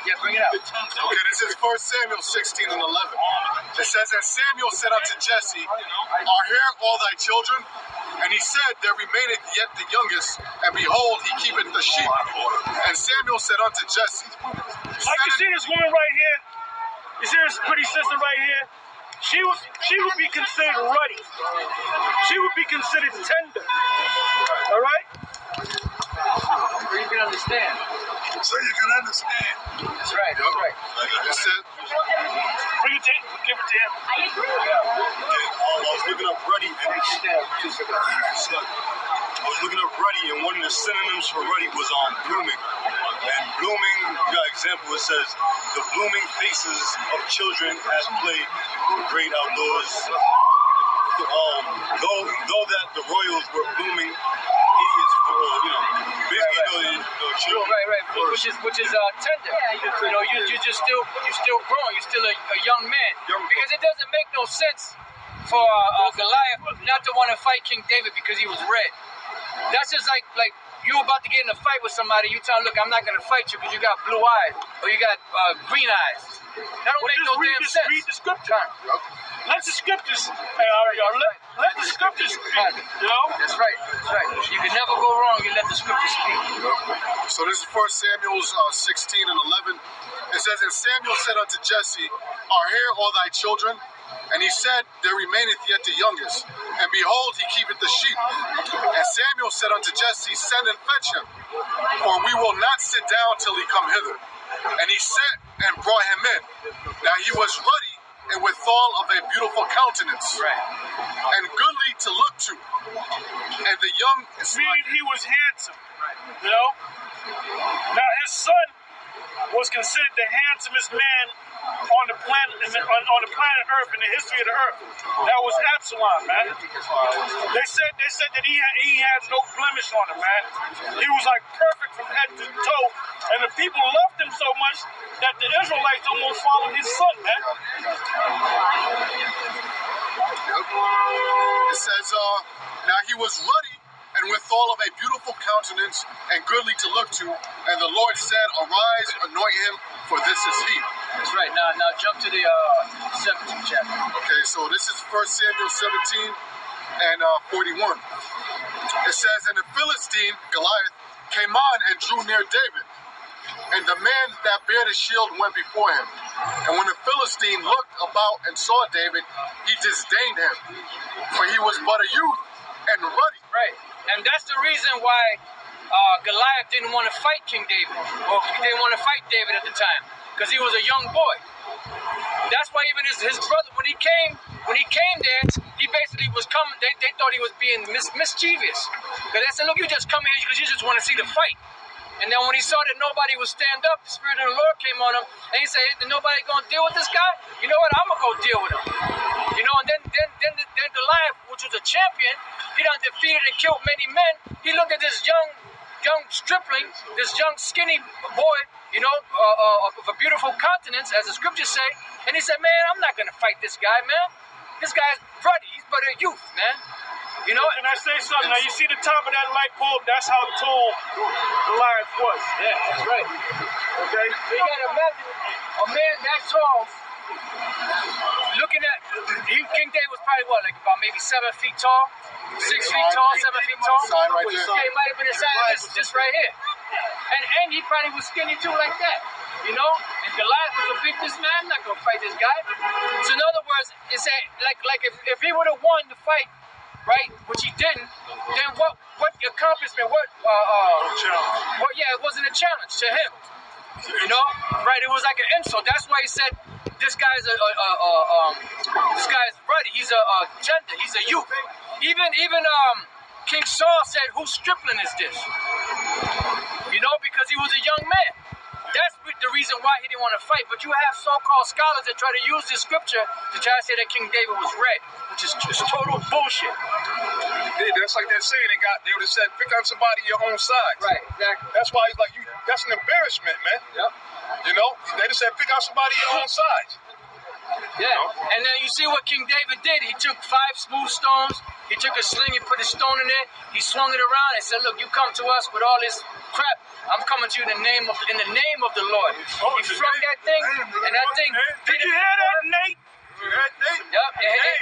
Yeah, bring it up. Okay, this is 1 Samuel 16 and 11. It says, and Samuel said unto Jesse, are here all thy children? And he said, there remaineth yet the youngest, and behold, he keepeth the sheep. And Samuel said unto Jesse, like you see this woman right here? You see this pretty sister right here? She would be considered ruddy. She would be considered tender. All right? So you can understand. so you can understand. That's right. That's right. It said, Bring it to him. Give it to him. I was looking up ruddy, and I was looking up ruddy, and one of the synonyms for ruddy was blooming. And blooming, you got an example, it says, the blooming faces of children at play, great outdoors. Though that the royals were blooming idiots for, basically the children. Right. Which is tender. You know, you're still growing. You're still a young man. Because it doesn't make no sense for Goliath not to want to fight King David because he was red. That's just like you about to get in a fight with somebody. You tell him, look, I'm not going to fight you because you got blue eyes or you got green eyes. That don't make no damn sense. Read the scripture. Let the scriptures. Let the scriptures speak. You know. That's right. You can never go wrong. You let the scriptures speak. So this is 1 Samuel 16 and 11. It says, and Samuel said unto Jesse, are here all thy children? And he said, there remaineth yet the youngest, and behold, he keepeth the sheep. And Samuel said unto Jesse, send and fetch him, for we will not sit down till he come hither. And he sent and brought him in. Now he was ruddy and withal of a beautiful countenance, and goodly to look to. And the young, meaning he was handsome. You know. Now his son was considered the handsomest man on the planet Earth, in the history of the earth. That was Absalom, man. They said that he had no blemish on him, man. He was like perfect from head to toe, and the people loved him so much that the Israelites almost followed his son, man. It says, now he was ruddy and withal of a beautiful countenance and goodly to look to. And the Lord said, arise, anoint him, for this is he. That's right. Now jump to the 17th chapter. Okay, so this is 1 Samuel 17 and 41. It says, and the Philistine, Goliath, came on and drew near David. And the man that bare the shield went before him. And when the Philistine looked about and saw David, he disdained him, for he was but a youth and ruddy. Right. And that's the reason why Goliath didn't want to fight King David, or he didn't want to fight David at the time, because he was a young boy. That's why even his brother, when he came there, he basically was coming. They thought he was being mischievous, because they said, "Look, you just come in because you just want to see the fight." And then when he saw that nobody would stand up, the Spirit of the Lord came on him, and he said, "Nobody gonna deal with this guy? You know what? I'm gonna go deal with him." You know, and then Goliath, which was a champion, he done defeated and killed many men. He looked at this young stripling, this young skinny boy, you know, of a beautiful countenance, as the scriptures say, and he said, "Man, I'm not gonna fight this guy, man. This guy's ruddy. He's but a youth, man." You know, can I say something? Now you see the top of that light bulb? That's how tall Goliath was. Yeah, that's right. Okay. So you gotta imagine a man that tall, looking at King David was probably what, like about maybe 7 feet tall, 6 feet tall, 7 feet tall. Sign right there. Yeah, he might have been the size of this right here. And he probably was skinny too, like that. You know, and Goliath was a big man. I'm not gonna fight this guy. So in other words, it's like if he would have won the fight, right, which he didn't, then what accomplishment, yeah, it wasn't a challenge to him. You know, right? It was like an insult. That's why he said, this guy's ruddy. He's a gender. He's a youth. Even King Saul said, whose stripling is this? You know, because he was a young man. That's the reason why he didn't want to fight. But you have so-called scholars that try to use this scripture to try to say that King David was red, which is just total bullshit. Yeah, that's like that saying they would have said, pick on somebody your own size. Right, exactly. That's why he's like, that's an embarrassment, man. Yep. You know, they just said, pick out somebody your own size. Yeah, and then you see what King David did. He took 5 smooth stones. He took a sling and put a stone in it. He swung it around and said, "Look, you come to us with all this crap. I'm coming to you in the name of the Lord." He flung that thing, and that thing. Did you hear that, Nate? Yep. Hey,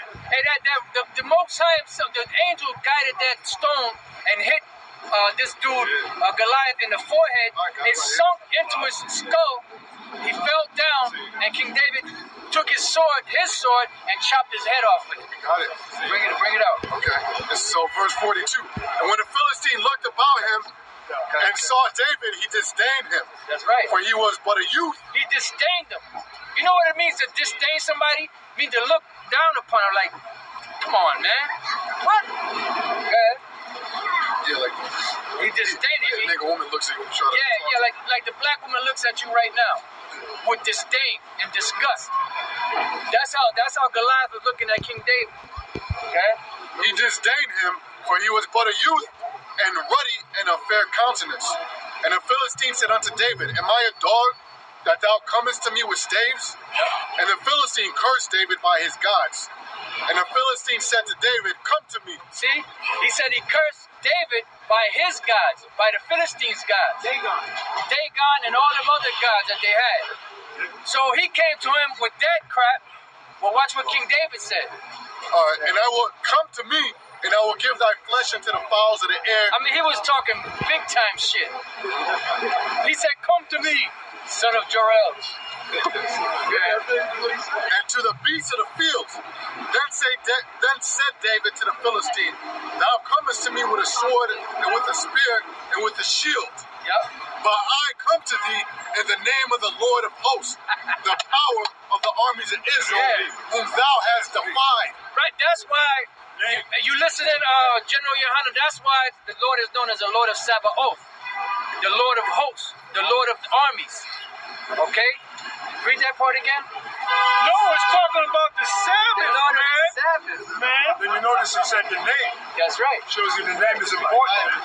the Most High himself, the angel guided that stone and hit this dude Goliath in the forehead. It sunk into his skull. He fell down, and King David took his sword, and chopped his head off with it. Got it. Bring it out. Okay. This is so verse 42. And when the Philistine looked about him and saw David, he disdained him. That's right. For he was but a youth. He disdained them. You know what it means to disdain somebody? It means to look down upon her like, come on, man. What? Go ahead. Yeah, like He disdained a it. nigga woman looks at you and shut up. Yeah, like the black woman looks at you right now with disdain and disgust. That's how Goliath was looking at King David. Okay? He disdained him, for he was but a youth and ruddy and of fair countenance. And the Philistine said unto David, Am I a dog that thou comest to me with staves? And the Philistine cursed David by his gods. And the Philistine said to David, Come to me. See? He said he cursed David by his gods, by the Philistines' gods. Dagon and all them other gods that they had. So he came to him with that crap. Well, watch what King David said. And I will come to me, and I will give thy flesh unto the fowls of the air. I mean, he was talking big time shit. He said, "Come to me, son of Jor-El." And to the beasts of the fields. Then said David to the Philistine, Thou comest to me with a sword, and with a spear, and with a shield. Yep. But I come to thee in the name of the Lord of hosts, the power of the armies of Israel, whom thou hast defied. Right, that's why you listen in General Yohanan, that's why the Lord is known as the Lord of Sabaoth, the Lord of hosts, the Lord of armies. Okay? Read that part again. No, it's talking about the The Sabbath, Lord of man. the Sabbath. Man. Then you notice he said the name. That's right. Shows you the name is important.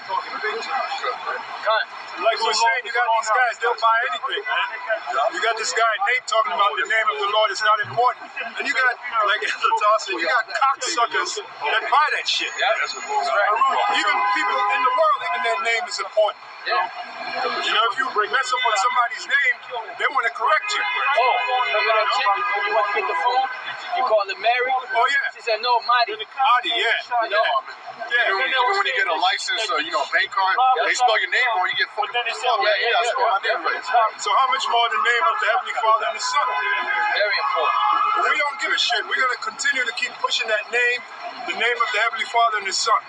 Come. Like we're saying, you got these guys, they'll buy anything, man. You got this guy, Nate, talking about the name of the Lord is not important. And you got, like Elder you got cocksuckers that buy that shit. Yeah, that's right. Even people in the world, even their name is important. Yeah. You know, if you mess up on somebody's name, they want to correct you. Oh, remember that chick when you went to get the phone? You called her Mary? Oh, yeah. She said, no, Marty. Adi, yeah. You know? Even when you get a license or bank card, they spell your name wrong, you get fucking pissed off. Yeah, that's what my name is. So how much more the name of the Heavenly Father and the Son? Very important. But we don't give a shit. We're going to continue to keep pushing that name, the name of the Heavenly Father and the Son.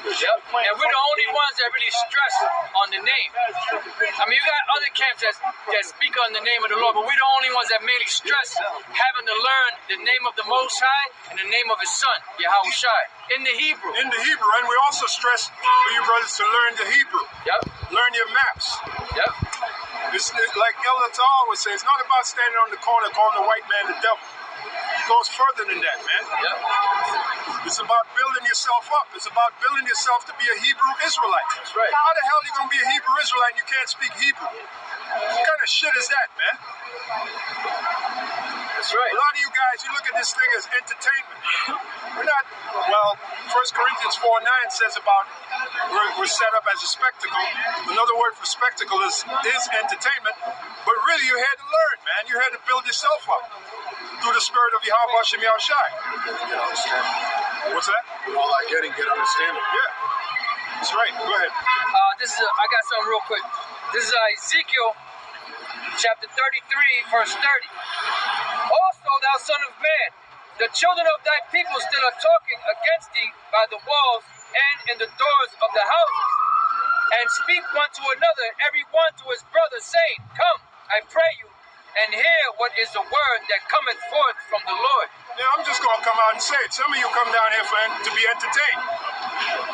Yep. And we're the only ones that really stress on the name. I mean, you got other camps that speak on the name of the Lord, but we're the only ones that mainly stress having to learn the name of the Most High and the name of His Son, Yahushua, in the Hebrew. In the Hebrew. And we also stress for you brothers to learn the Hebrew. Yep. Learn your maps. Yep. It's like Elder Tal always says, it's not about standing on the corner calling the white man the devil. It goes further than that, man. Yep. It's about building yourself up. It's about building yourself to be a Hebrew Israelite. That's right. How the hell are you going to be a Hebrew Israelite and you can't speak Hebrew? What kind of shit is that, man? That's right. A lot of you guys, you look at this thing as entertainment. We're not, well, 1 Corinthians 4:9 says about we're set up as a spectacle. Another word for spectacle is entertainment. But really, you're here to learn, man. You're here to build yourself up through the spirit of Yahweh Shem Yahushai. What's that? All I get understanding. Yeah. That's right. Go ahead. I got something real quick. This is Ezekiel chapter 33, verse 30. Also, thou son of man, the children of thy people still are talking against thee by the walls and in the doors of the houses, and speak one to another, every one to his brother, saying, Come, I pray you, and hear what is the word that cometh forth from the Lord. Yeah, I'm just going to come out and say it. Some of you come down here to be entertained.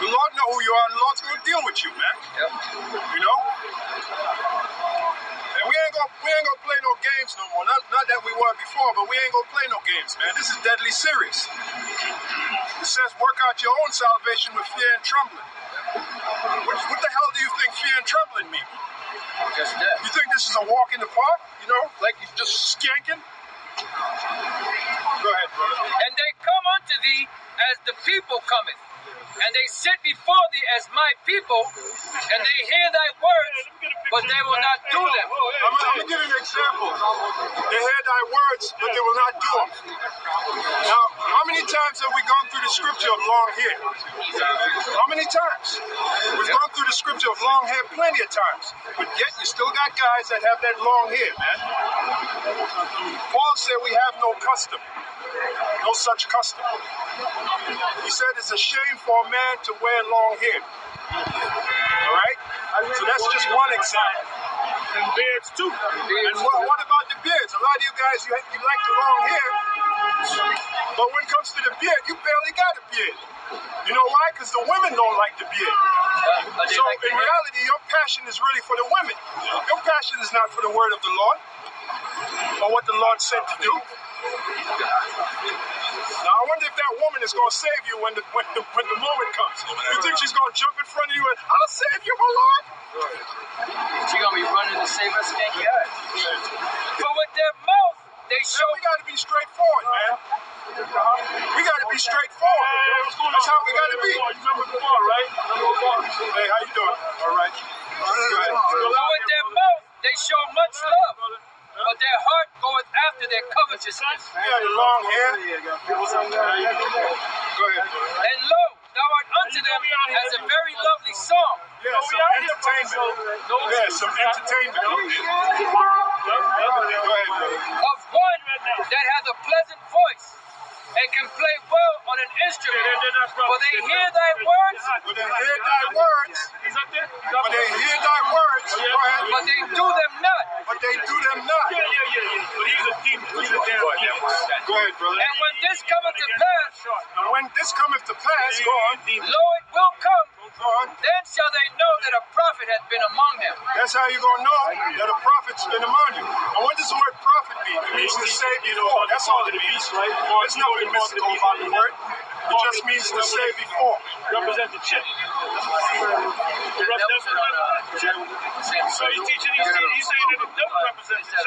The Lord know who you are, and the Lord's going to deal with you, man. Yep. You know? And we ain't gonna play no games no more. Not that we were before, but we ain't gonna play no games, man. This is deadly serious. It says, work out your own salvation with fear and trembling. What the hell do you think fear and trembling mean? Just that. You think this is a walk in the park? You know, like you're just skanking? Go ahead, brother. And they come unto thee as the people cometh. And they sit before thee as my people, and they hear thy words, but they will not do them. I'm going to give you an example. They hear thy words, but they will not do them. Now, how many times have we gone through the scripture of long hair? How many times? We've gone through the scripture of long hair plenty of times. But yet, you still got guys that have that long hair, man. Paul said we have no custom. No such custom. He said it's a shame for a man to wear long hair. All right? So that's just one example. And beards too. And what about the beards? A lot of you guys, you like the long hair, but when it comes to the beard, you barely got a beard. You know why? Because the women don't like the beard. So in reality, your passion is really for the women. Your passion is not for the word of the Lord or what the Lord said to do. Now I wonder if that woman is going to save you when the moment comes. You think she's going to jump in front of you and I'll save you, my Lord? She's going to be running to save us, can't you? But with their mouth, they show. We got to be straightforward, man. We got to be straightforward. That's how we got to be. Number 4, right? Hey, how you doing? All right. But with their mouth, they show much love, but their heart goeth after their covetousness. You got the long hair. Go ahead. And lo, thou art unto them as a very lovely song. Yeah, some entertainment. Yeah, some entertainment. Go ahead, brother. Of one that hath a pleasant voice and can play well on an instrument. For they hear thy words, But they hear thy words. He's up there? But they hear thy words. Go ahead. but they do them not. But they do them not. Yeah. But he's a demon. He's a damn demon. Go ahead, brother. And when this cometh to pass, And when this cometh to pass, go on. lo, it will come. Go on. Then shall they know that a prophet hath been among them. That's how you're going to know that a prophet's been among you. And what does the word prophet mean? It means to say before. That's all it means. There's nothing mystical about the word. It just means to say before. Represent the chip. So he's teaching, he's saying that it doesn't represent the chip.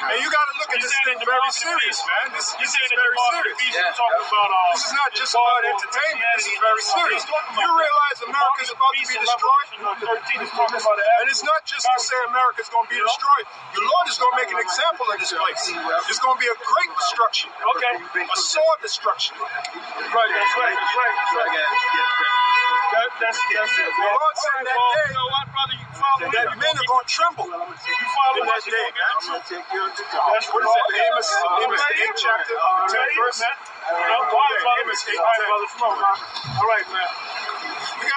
And you got to look at this thing very serious, man. This He's is saying that very the mark of the serious. beast is talking about This is not just about entertainment. This is very serious. You realize America is about to be destroyed? 13 is talking about it. And it's not just to say America is going to be destroyed. The Lord is going to make an example of this place. It's going to be a great destruction. Okay. A sword destruction. Right, that's right. That's it. The Lord said that day You know what, brother? You follow that me. men are going to tremble You follow in me. that day, man. That's What is that? Amos, the 8th chapter, 10th verse. Amos 8, all right, man. You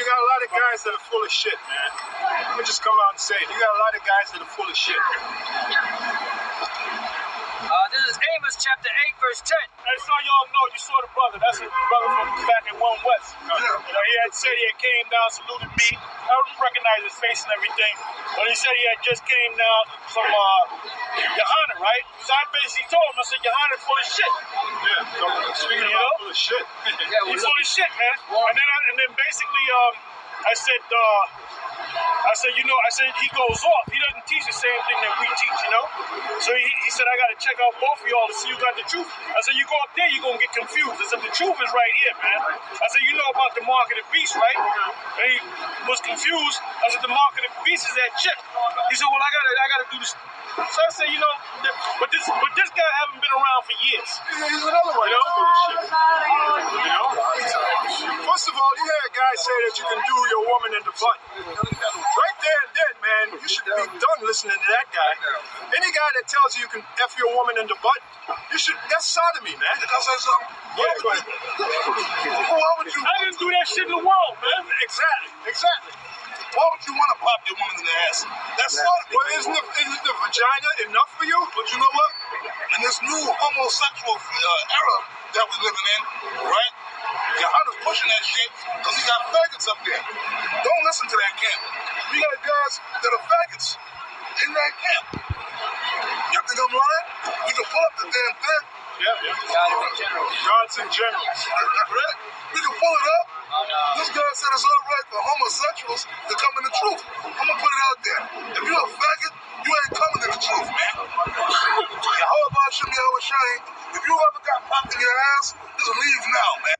got a lot of guys that are full of shit, man. Let me just come out and say it. You got a lot of guys that are full of shit. This is Amos chapter 8, verse 10. And so y'all know, you saw the brother. That's the brother from back in One West. You know, he had said he had came down, saluted me. I don't recognize his face and everything. But he said he had just came down from Yohana, right? So I basically told him, I said, Yohana's full of shit. Yeah, speaking about full of shit. He's full of shit, man. And then basically, I said, he goes off. He doesn't teach the same thing that we teach, you know? So he said, I got to check out both of y'all to see you got the truth. I said, you go up there, you're going to get confused. I said, the truth is right here, man. I said, you know about the mark of the beast, right? And he was confused. I said, the mark of the beast is that chip. He said, well, I got to do this. So I said, you know, but this guy haven't been around for years. He's another one. You know? You know? First of all, you hear a guy say that you can do your woman in the butt. Right there and then, man, you should be done listening to that guy. Any guy that tells you you can F your woman in the butt, that's sodomy, man. Can I say something? Yeah, go ahead. Why would you? I didn't do that shit in the world, man. Exactly. Why would you want to pop your woman in the ass? That's sodomy. Well, isn't the vagina enough for you? But you know what? In this new homosexual era that we're living in, right? Yohana's pushing that shit because he got faggots up there. Don't listen to that camp. We got guys that are faggots in that camp. You think I'm lying? You can pull up the damn thing. Yeah. Gods in general. Right? We can pull it up. This guy said it's all right for homosexuals to come in the truth. I'm going to put it out there. If you're a faggot, you ain't coming to the truth, man. Yahweh Shem Yahweh Shai, if you ever got popped in your ass, just leave now, man.